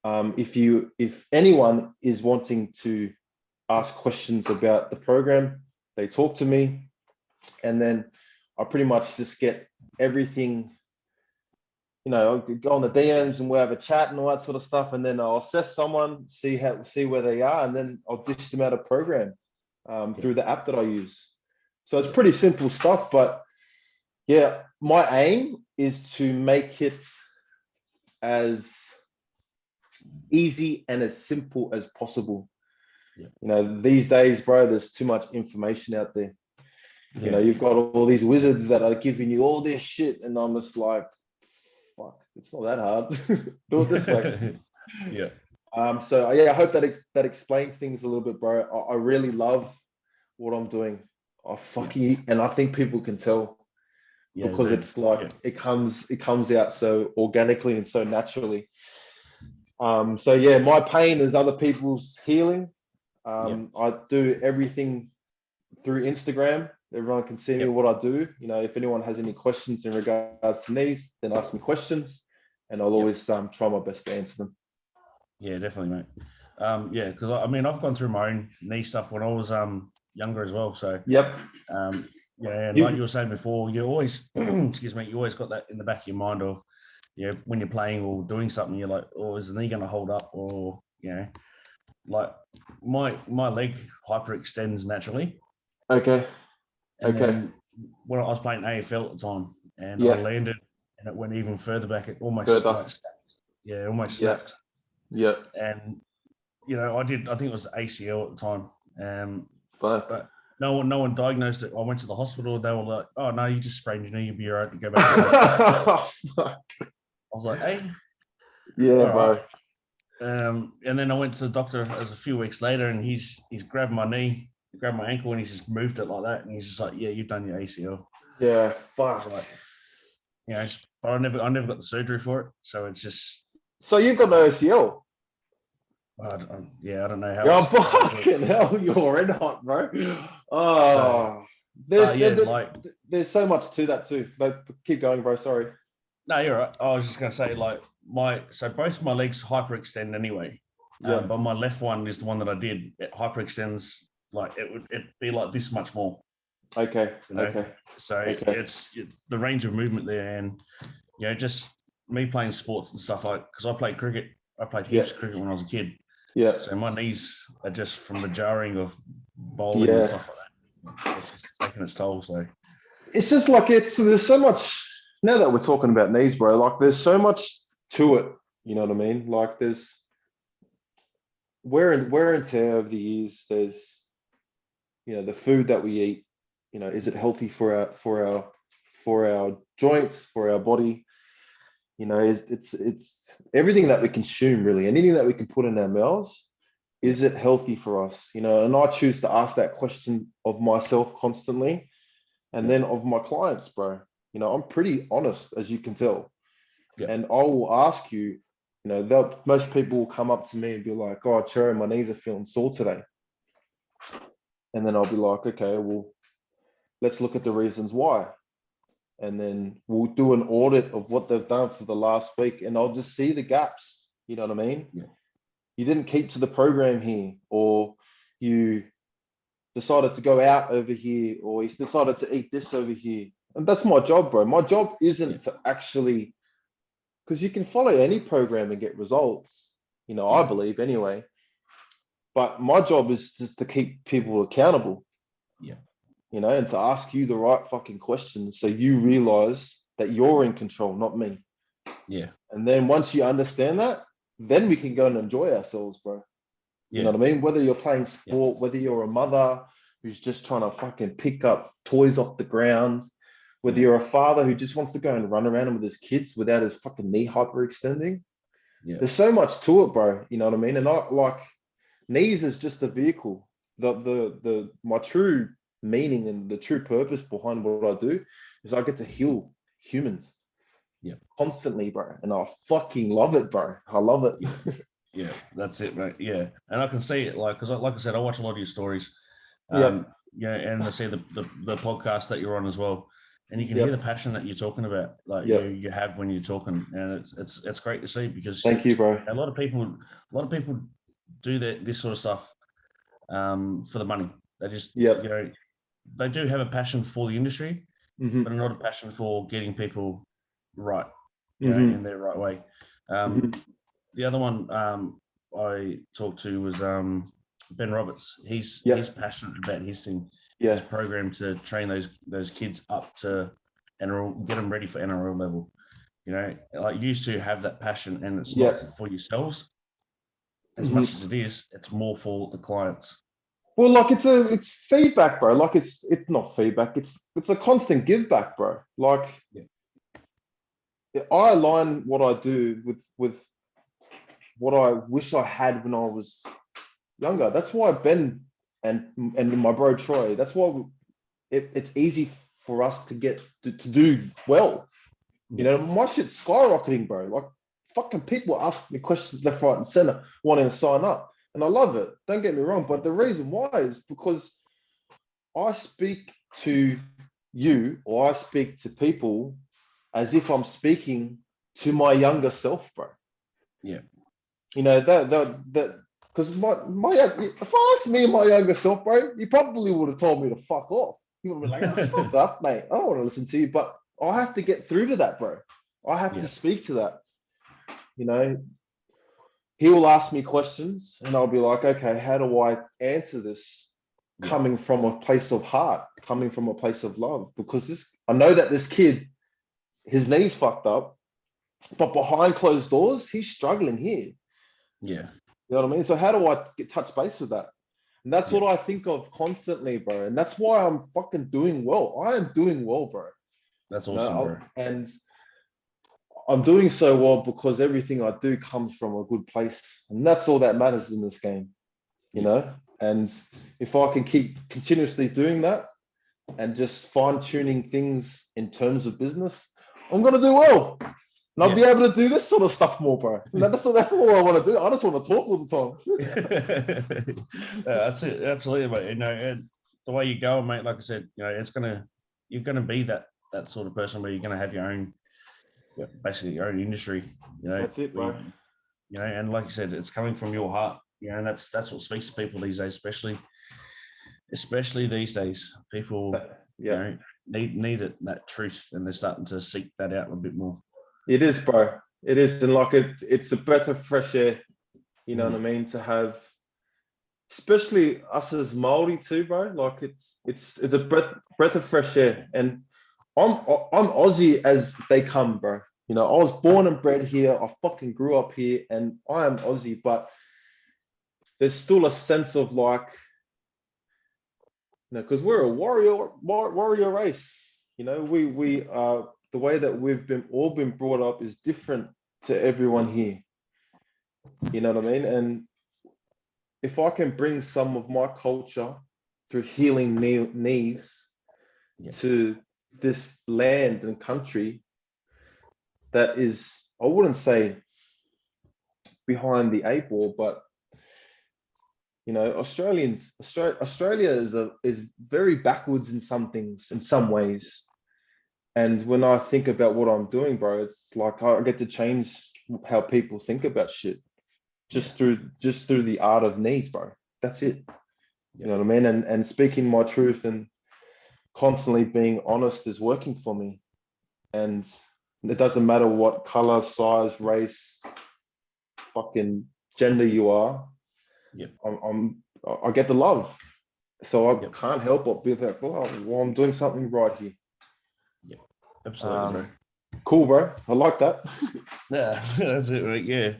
If anyone is wanting to ask questions about the program, they talk to me, and then I pretty much just get everything. You know, I'll go on the DMs and we'll have a chat and all that sort of stuff, and then I'll assess someone, see where they are, and then I'll dish them out a program through the app that I use. So it's pretty simple stuff, but yeah, my aim is to make it as easy and as simple as possible. Yeah. You know, these days, bro, there's too much information out there. Yeah. You know, you've got all these wizards that are giving you all this shit, and I'm just like, fuck, it's not that hard. Do it this way. Yeah. So yeah, I hope that explains things a little bit, bro. I really love what I'm doing. And I think people can tell, because it's like it comes out so organically and so naturally. So yeah, my pain is other people's healing. I do everything through Instagram. Everyone can see me what I do. You know, if anyone has any questions in regards to knees, then ask me questions, and I'll always try my best to answer them. Yeah, definitely, mate. Yeah, because I mean, I've gone through my own knee stuff when I was younger as well. So yeah, and like you were saying before, you always excuse me, you always got that in the back of your mind of, you know, when you're playing or doing something, you're like, oh, is the knee going to hold up? Or, you know, like my leg hyperextends naturally. Okay. And then when I was playing AFL at the time, and I landed, and it went even further back. It almost snapped. Yeah, almost snapped. Yeah. And you know, I think it was ACL at the time. But no one diagnosed it. I went to the hospital. They were like, "Oh no, you just sprained your knee. You'll be all right to go back." I was like, "Hey, yeah, all bro. right." And then I went to the doctor as a few weeks later, and he's grabbed my knee, grabbed my ankle, and he's just moved it like that. And he's just like, "Yeah, you've done your ACL." Yeah, I fuck. was like, but I never got the surgery for it, so it's just. So you've got no ACL? I don't know how. Yeah, It's fucking hell, you're red hot, bro. Oh, so, there's so much to that too. But keep going, bro. Sorry. No, you're right. I was just gonna say like both my legs hyperextend anyway. Yeah. But my left one is the one that I did. It hyperextends like it'd be like this much more. Okay. You know? Okay. So Okay. it's the range of movement there, and just me playing sports and stuff like because I played cricket. I played heaps of cricket when I was a kid. Yeah. So my knees are just from the jarring of bowling and stuff like that. It's just taking its toll. So it's just like there's so much now that we're talking about knees, bro. Like there's so much to it. You know what I mean? Like there's wear and tear over the years. There's the food that we eat. Is it healthy for our joints, for our body? It's everything that we consume, really. Anything that we can put in our mouths, is it healthy for us? And I choose to ask that question of myself constantly, and then of my clients, bro. I'm pretty honest, as you can tell. And I will ask you, most people will come up to me and be like, "Oh, Cherry, my knees are feeling sore today." And then I'll be like, "Okay, well, let's look at the reasons why." And then we'll do an audit of what they've done for the last week, and I'll just see the gaps. You know what I mean? Yeah. You didn't keep to the program here, or you decided to go out over here, or you decided to eat this over here. And that's my job, bro. My job isn't to actually, because you can follow any program and get results, I believe anyway. But my job is just to keep people accountable. Yeah. And to ask you the right fucking questions so you realize that you're in control, not me. Yeah. And then once you understand that, then we can go and enjoy ourselves, bro. You know what I mean? Whether you're playing sport, whether you're a mother who's just trying to fucking pick up toys off the ground, whether you're a father who just wants to go and run around with his kids without his fucking knee hyperextending. There's so much to it, bro. You know what I mean? And knees is just a vehicle. My true meaning and the true purpose behind what I do is I get to heal humans constantly, bro, and I fucking love it, bro. I love it. Yeah, that's it, mate. Yeah, and I can see it, because like I said, I watch a lot of your stories, and I see the podcast that you're on as well, and you can hear the passion that you're talking about, like you have when you're talking, and it's great to see, because thank you, bro. A lot of people do this sort of stuff for the money. They just they do have a passion for the industry, but not a passion for getting people right, in their right way. The other one I talked to was Ben Roberts. He's passionate about his thing. His program to train those kids up to NRL, get them ready for NRL level. Like used to have that passion, and it's not for yourselves as much as it is. It's more for the clients. Well, like it's feedback, bro. Like it's not feedback. It's a constant give back, bro. Like I align what I do with what I wish I had when I was younger. That's why Ben and my bro Troy. That's why it's easy for us to get to do well. My shit's skyrocketing, bro. Like fucking people ask me questions left, right, and center, wanting to sign up. And I love it. Don't get me wrong. But the reason why is because I speak to you, or I speak to people as if I'm speaking to my younger self, bro. Yeah. That because my if I asked me my younger self, bro, you probably would have told me to fuck off. You would have been like, fuck up, mate. I don't want to listen to you. But I have to get through to that, bro. I have to speak to that. He will ask me questions, and I'll be like, okay, how do I answer this coming from a place of heart, coming from a place of love? Because I know that this kid, his knee's fucked up, but behind closed doors, he's struggling here. Yeah. You know what I mean? So how do I touch base with that? And that's what I think of constantly, bro. And that's why I'm fucking doing well. I am doing well, bro. That's awesome, bro. And I'm doing so well because everything I do comes from a good place. And that's all that matters in this game, you know? And if I can keep continuously doing that and just fine-tuning things in terms of business, I'm going to do well. And I'll be able to do this sort of stuff more, bro. That's all I want to do. I just want to talk all the time. That's it. Absolutely, mate. You know, and the way you go, mate, like I said, you know, you're going to be that sort of person where you're going to have your own, basically your own industry, you know. That's it, bro. You know, and like you said, it's coming from your heart, you know, and that's what speaks to people these days, especially these days. People, you know, need it, that truth, and they're starting to seek that out a bit more. It is, bro. It is, and like it's a breath of fresh air. You know what I mean? To have, especially us as Maori too, bro. Like it's a breath of fresh air, and I'm Aussie as they come, bro. You know, I was born and bred here. I fucking grew up here, and I am Aussie. But there's still a sense of like, you know, because we're a warrior race. You know, we are. The way that we've all been brought up is different to everyone here. You know what I mean? And if I can bring some of my culture through healing knees to this land and country that is, I wouldn't say behind the eight ball, but you know, Australia is very backwards in some things, in some ways. And when I think about what I'm doing, bro, it's like I get to change how people think about shit just through the art of knees, bro. That's it. You know what I mean? And speaking my truth and constantly being honest is working for me. And it doesn't matter what color, size, race, fucking gender you are. I get the love. So I can't help but be like, well, I'm doing something right here. Absolutely, bro. Cool, bro. I like that. Yeah, that's it, right? Yeah.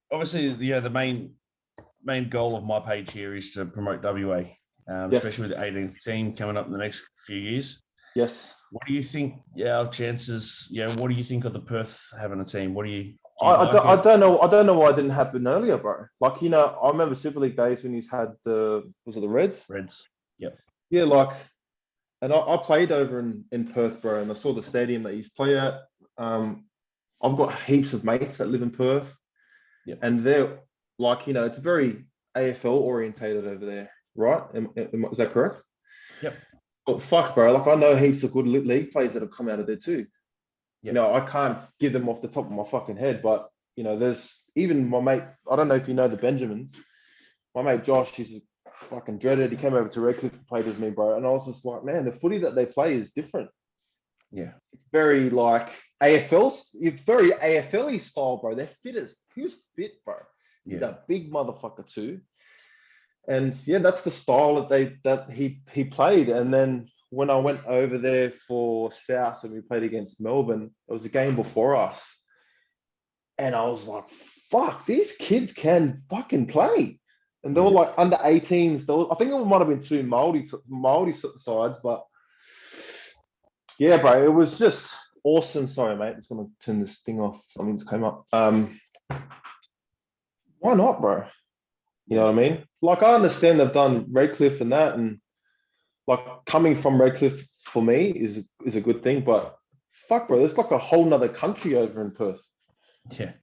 Obviously, the main goal of my page here is to promote WA, especially with the 18th team coming up in the next few years. Yes. What do you think our chances? What do you think of the Perth having a team? What do you? I don't know. I don't know why it didn't happen earlier, bro. Like, you know, I remember Super League days when he's had was it the Reds? Reds. Yep. Yeah, like. And I played over in Perth, bro, and I saw the stadium that he's played at. I've got heaps of mates that live in Perth, and they're like, you know, it's very AFL orientated over there, right? Is that correct? Yep. But fuck, bro, like I know heaps of good league players that have come out of there too. You know, I can't give them off the top of my fucking head, but you know, there's even my mate. I don't know if you know the Benjamins. My mate Josh, he's fucking dreaded. He came over to Redcliffe and played with me, bro. And I was just like, man, the footy that they play is different. Yeah. It's very like AFL. It's very AFL-y style, bro. They're fit as he was fit, bro. He's a big motherfucker too. And yeah, that's the style that he played. And then when I went over there for South and we played against Melbourne, it was a game before us. And I was like, fuck, these kids can fucking play. And they were like under 18s. I think it might have been two Māori sides, but yeah, bro, it was just awesome. Sorry, mate. I'm just gonna turn this thing off. Something just came up. Why not, bro? You know what I mean? Like, I understand they've done Redcliffe and that, and like coming from Redcliffe for me is a good thing. But fuck, bro, it's like a whole nother country over in Perth. Yeah,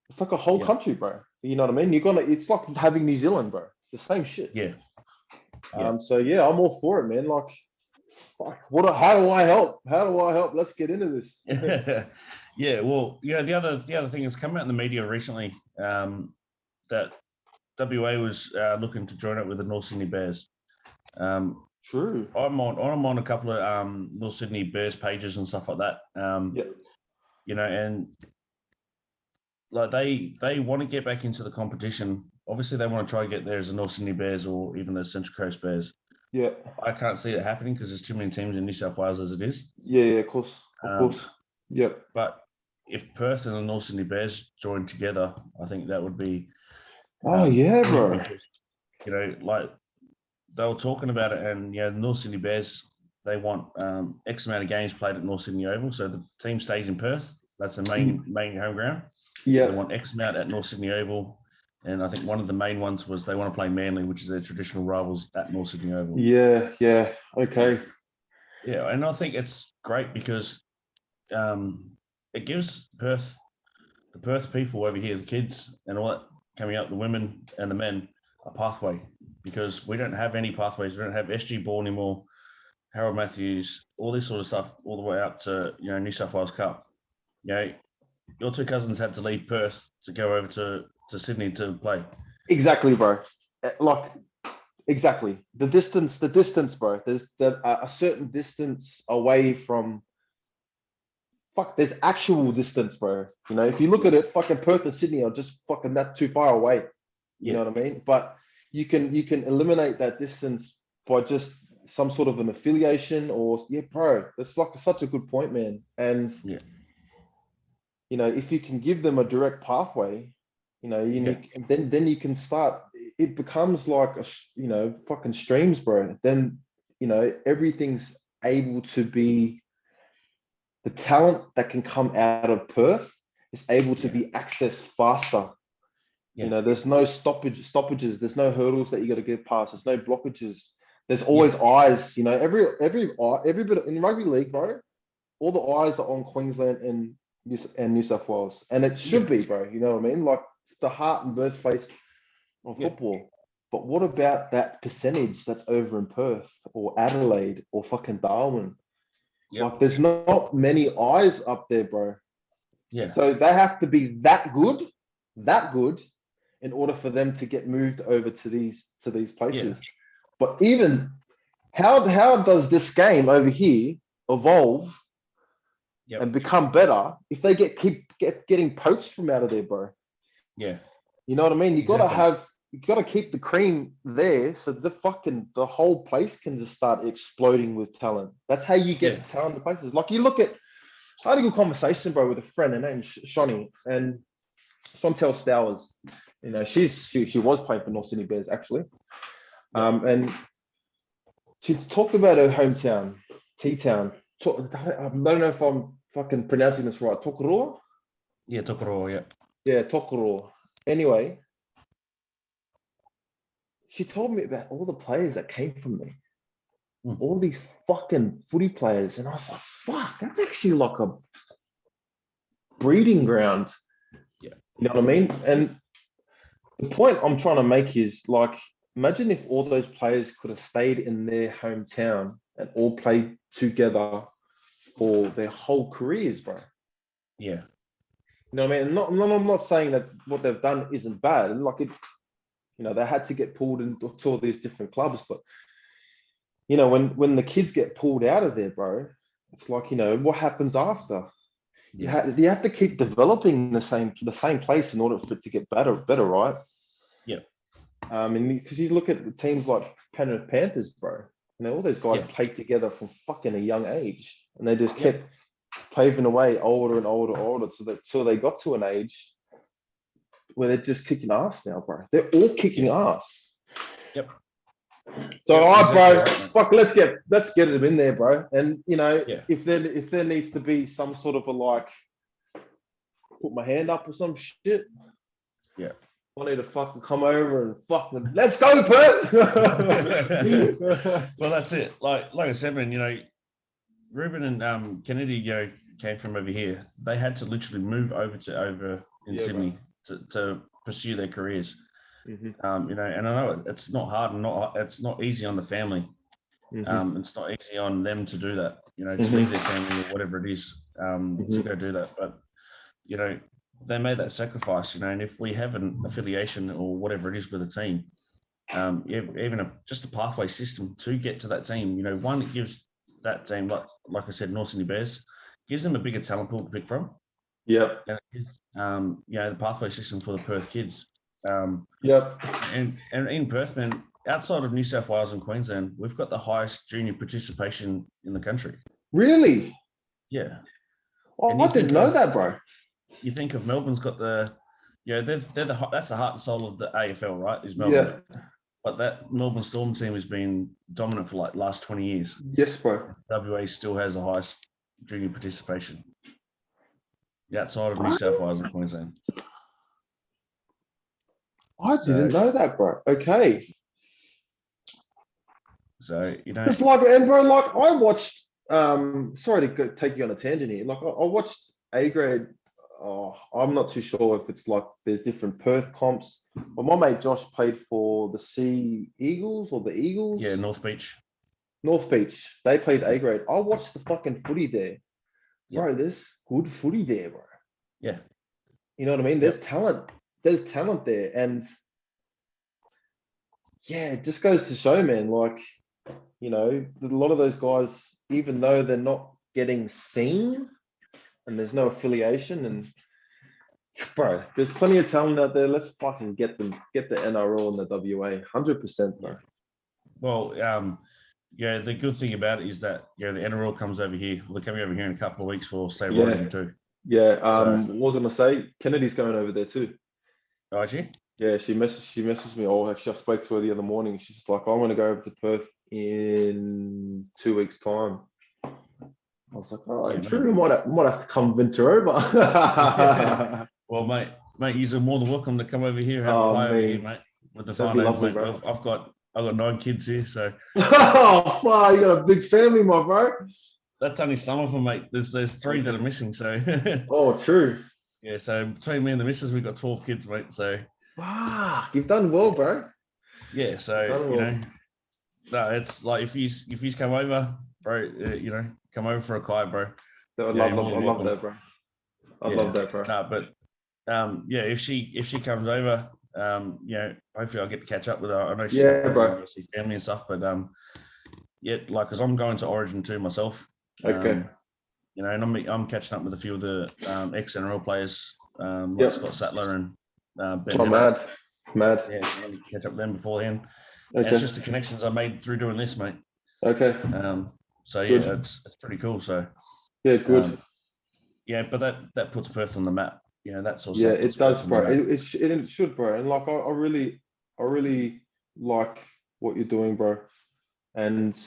it's like a whole country, bro. You know what I mean? It's like having New Zealand, bro. The same shit. Yeah. So yeah, I'm all for it, man. Like, fuck. How do I help? How do I help? Let's get into this. Yeah. Well, you know, the other thing has come out in the media recently that WA was looking to join up with the North Sydney Bears. True. I'm on a couple of North Sydney Bears pages and stuff like that. You know, and like they want to get back into the competition. Obviously, they want to try and get there as the North Sydney Bears or even the Central Coast Bears. Yeah. I can't see it happening because there's too many teams in New South Wales as it is. Yeah, of course. Of course. Yep. But if Perth and the North Sydney Bears join together, I think that would be Oh yeah, bro. Because, like they were talking about it, and the North Sydney Bears, they want X amount of games played at North Sydney Oval, so the team stays in Perth. That's the main home ground. Yeah. They want X amount at North Sydney Oval, and I think one of the main ones was they want to play Manly, which is their traditional rivals, at North Sydney Oval. Yeah. Okay. Yeah, and I think it's great because it gives the Perth people over here, the kids and all that coming up, the women and the men, a pathway, because we don't have any pathways. We don't have SG Ball anymore, Harold Matthews, all this sort of stuff, all the way up to New South Wales Cup. Your two cousins had to leave Perth to go over to Sydney to play. Exactly, bro. Like, exactly. The distance, bro. There's a certain distance away from. Fuck, there's actual distance, bro. If you look at it, fucking Perth and Sydney are just fucking that too far away. You know what I mean? But you can eliminate that distance by just some sort of an affiliation, or bro. That's like such a good point, man. And if you can give them a direct pathway, then you can start. It becomes like fucking streams, bro. Then everything's able to be. The talent that can come out of Perth is able to be accessed faster. There's no stoppages. There's no hurdles that you got to get past. There's no blockages. There's always eyes. Every bit in rugby league, bro. All the eyes are on Queensland and New South Wales, and it should be, bro. You know what I mean? Like, it's the heart and birthplace of football. But what about that percentage that's over in Perth or Adelaide or fucking Darwin? Like, there's not many eyes up there, bro. Yeah. So they have to be that good, in order for them to get moved over to these places. Yeah. But even how does this game over here evolve and become better if they keep getting poached from out of there, bro? Yeah. You know what I mean? You got to keep the cream there, so the whole place can just start exploding with talent. That's how you get talent in places. Like, you look at, I had a good conversation, bro, with a friend. Her name's Shani, and Chantel Stowers. She was playing for North Sydney Bears, actually. And she talked about her hometown, T-Town. I don't know if I'm fucking pronouncing this right. Tokoroa? Yeah, Tokoroa, yeah. Yeah, Tokoroa. Anyway, she told me about all the players that came from there. All these fucking footy players. And I was like, fuck, that's actually like a breeding ground. Yeah. You know what I mean? And the point I'm trying to make is, like, imagine if all those players could have stayed in their hometown and all played together for their whole careers, bro. Yeah. You know what I mean? I'm not saying that what they've done isn't bad. Like, they had to get pulled into all these different clubs, but when the kids get pulled out of there, bro, it's like, what happens after? Yeah. You have to keep developing the same place in order for it to get better, right? Yeah. And because you look at the teams like Penrith Panthers, bro, all those guys played together from fucking a young age, and they just kept paving away older and older till they got to an age where they're just kicking ass now, bro. They're all kicking ass. Yep. So, bro, fuck, let's get them in there, bro. And if there needs to be some sort of a, like, put my hand up or some shit. Yeah. I need to fucking come over and fucking let's go, Bert. Well, that's it. Like I said, man, Ruben and Kennedy, came from over here. They had to literally move over in Sydney to pursue their careers. Mm-hmm. And I know it's not hard and it's not easy on the family. Mm-hmm. It's not easy on them to do that, to leave their family or whatever it is, to go do that. But, they made that sacrifice, and if we have an affiliation or whatever it is with a team, even just a pathway system to get to that team, one, it gives that team, like I said, North Sydney Bears, gives them a bigger talent pool to pick from. Yeah. And the pathway system for the Perth kids. And in Perth, man, outside of New South Wales and Queensland, we've got the highest junior participation in the country. Really? Yeah. Oh, I didn't know that, bro. You think of Melbourne's got the Yeah, that's the heart and soul of the AFL, right? Is Melbourne. Yeah. But that Melbourne Storm team has been dominant for like the last 20 years. Yes, bro. WA still has the highest junior participation outside of New South Wales and Queensland. I didn't know that, bro. Okay. So, It's like, and bro, like I watched, sorry to take you on a tangent here. Like I watched A grade. Oh, I'm not too sure if it's like there's different Perth comps. But my mate Josh played for the Sea Eagles or the Eagles. Yeah, North Beach. North Beach. They played A grade. I watched the fucking footy there. Bro, there's good footy there, bro. Yeah. You know what I mean? There's talent. There's talent there. And yeah, it just goes to show, man, like, you know, a lot of those guys, even though they're not getting seen and there's no affiliation, and bro, there's plenty of talent out there. Let's fucking get the NRL and the WA 100%, bro. Well, yeah, the good thing about it is that the NRL comes over here. Well, they're coming over here in a couple of weeks for State Rising too. Yeah. What was I gonna say? Kennedy's going over there too. Oh, is she? Yeah, she messaged me. Oh, actually, I spoke to her the other morning. She's just like, I want to go over to Perth in 2 weeks' time. I was like, oh, yeah, true. Might have to come venture over. Well, mate, you're more than welcome to come over here, have a play over here, mate. With the fun, mate. I've got 9 kids here, so. Oh, wow, you got a big family, my bro. That's only some of them, mate. There's 3 that are missing, so. Oh, true. Yeah, so between me and the missus, we've got 12 kids, mate. So. Wow, you've done well, bro. Yeah, so you know, no, it's like if you come over, bro, come over for a kite, bro. I love that, bro. I love that, bro. No, but yeah, if she comes over, hopefully I'll get to catch up with her. I know she's bro. See family and stuff, but yeah, like, cause I'm going to Origin too myself. Okay. You know, and I'm catching up with a few of the ex NRL players, like Scott Sattler and Ben. Oh, mad. Yeah, so I'm going to catch up with them before then. Okay. And it's just the connections I made through doing this, mate. Okay. So yeah, it's pretty cool. So yeah, good. Yeah, but that puts Perth on the map. You know, that sort of stuff. Yeah, it does, bro. It should, bro. And like I really like what you're doing, bro. And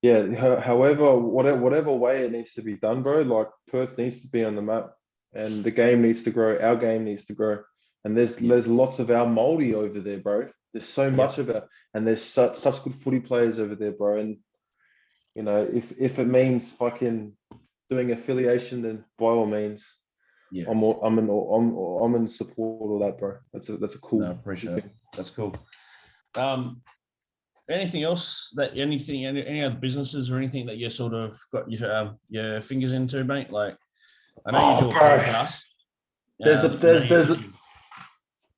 yeah, however, whatever way it needs to be done, bro. Like Perth needs to be on the map, and the game needs to grow. Our game needs to grow. And there's lots of our Māori over there, bro. There's so much of it, and there's such good footy players over there, bro. And you know, if it means fucking doing affiliation, then by all means, yeah, I'm in support of that, bro. That's a cool. No, appreciate it. That's cool. Anything else any other businesses or anything that you sort of got your fingers into, mate? Like, I know you do a podcast.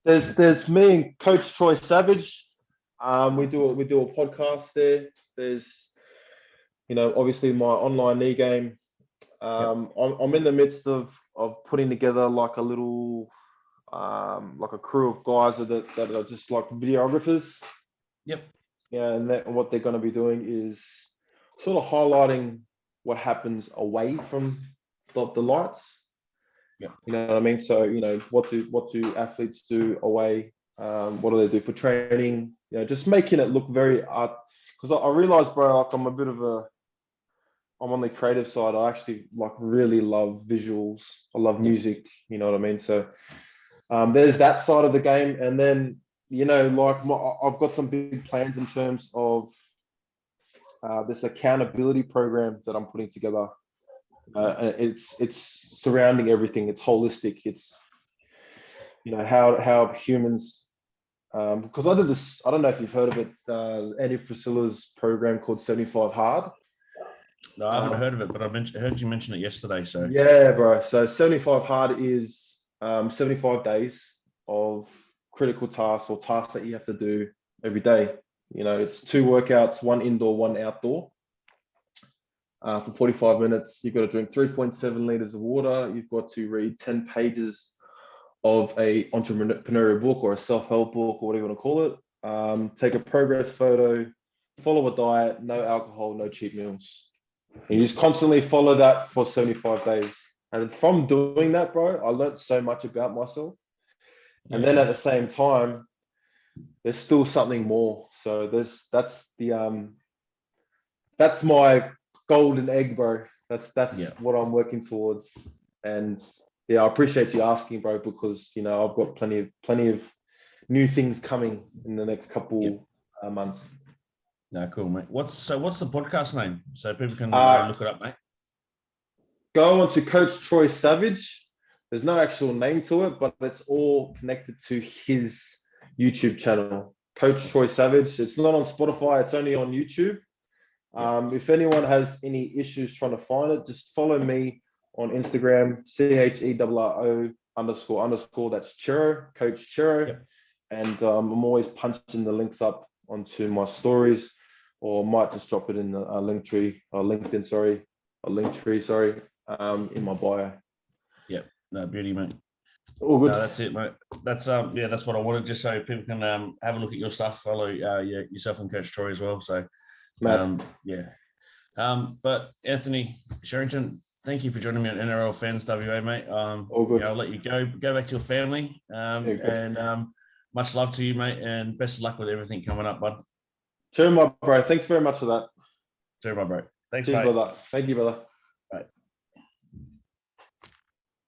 There's me and Coach Troy Savage. We do a podcast there. There's, you know, obviously my online knee game. I'm in the midst of putting together like a little like a crew of guys that are just like videographers. Yep. Yeah, and what they're going to be doing is sort of highlighting what happens away from the lights. Yeah. You know what I mean? So, you know, what do athletes do away? What do they do for training? You know, just making it look very art. Because I realize, bro, like I'm on the creative side. I actually like really love visuals. I love music. You know what I mean? So there's that side of the game, and then, you know, like I've got some big plans in terms of this accountability program that I'm putting together. It's surrounding everything. It's holistic. It's, you know, how humans, because I did this, I don't know if you've heard of it, Andy Frisella's program called 75 Hard. No, I haven't heard of it, but I heard you mention it yesterday. So yeah, bro. So 75 Hard is 75 days of critical tasks or tasks that you have to do every day. You know, it's 2 workouts, 1 indoor, 1 outdoor. For 45 minutes, you've got to drink 3.7 liters of water. You've got to read 10 pages of a entrepreneurial book or a self-help book or whatever you want to call it. Take a progress photo, follow a diet, no alcohol, no cheap meals. And you just constantly follow that for 75 days. And from doing that, bro, I learned so much about myself. And then at the same time, there's still something more. So that's my golden egg, bro. That's what I'm working towards. And yeah, I appreciate you asking, bro, because I've got plenty of new things coming in the next couple months. No, cool, mate. What's the podcast name so people can look it up, mate? Go on to Coach Troy Savage. There's no actual name to it, but it's all connected to his YouTube channel, Coach Troy Savage. It's not on Spotify. It's only on YouTube. If anyone has any issues trying to find it, just follow me on Instagram, CHERRO __. That's Churro, Coach Churro. Yep. And I'm always punching the links up onto my stories, or might just drop it in the LinkedIn, in my bio. Yep. No, beauty, mate. All good. No, that's it, mate. That's that's what I wanted, just so people can have a look at your stuff, follow yourself and Coach Troy as well. So but Anthony Cherrington, thank you for joining me on NRL Fans WA, mate. All good. I'll let you go back to your family. And much love to you, mate, and best of luck with everything coming up, bud. Cheers, my bro. Thanks very much for that. Cheers, my bro. Thanks, Cheers, mate. brother. Thank you, brother.